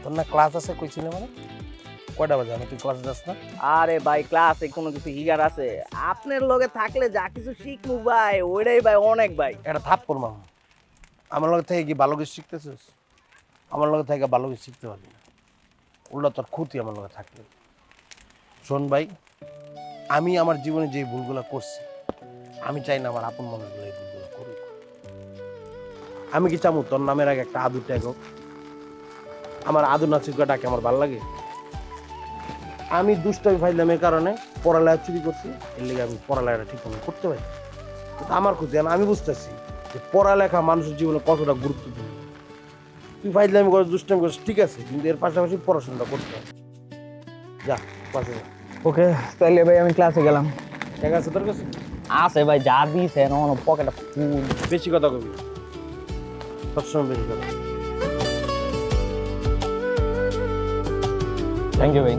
তোর না ক্লাস আছে কইছিলে মানে কয়টা বাজে আমি তুই ক্লাসে যাস না? আরে ভাই ক্লাসে কোনো কিছু হিগার আছে আপনার লগে থাকলে যা কিছু শিখমু ভাই ওইটাই ভাই অনেক ভাই। একটা থাপ করলাম আমার লগে থেকে কি ভালো কিছু শিখতেছিস? আমার লগে থেকে ভালো কিছু শিখতে পারবি না, উল্টা তোর ক্ষতি আমার লগে থাকলে। শোন ভাই, আমি আমার জীবনে যে ভুলগুলো করছি আমি চাই না আমার আপন মানুষগুলো এই ভুলগুলো করুক। আমি কি চামু তোর নামের আগে একটা আদু ট্যাগ হোক? আমার আদু নাচিকা ডাকে আমার ভালো লাগে? আমি দুষ্টামি ফাইলামের কারণে পড়ালেখা চুরি করছি, এর লেগে আমি পড়ালেখাটা ঠিক মতো করতে পারি। কিন্তু আমার ক্ষতি আমি বুঝতেছি যে পড়ালেখা মানুষের জীবনে কতটা গুরুত্বপূর্ণ। তুই ফাইলামি করিস, দুষ্টামি করিস, ঠিক আছে, কিন্তু এর পাশাপাশি পড়াশোনাটা করতে হবে। যা পাশে যা। ওকে তাহলে ভাই আমি ক্লাসে গেলাম। ঠিক আছে তোর কাছে? আছে ভাই যা দিছে পকেটে ফুল। বেশি কথা কবি, সবসময় বেশি কথা। থ্যাংক ইউ ভাই।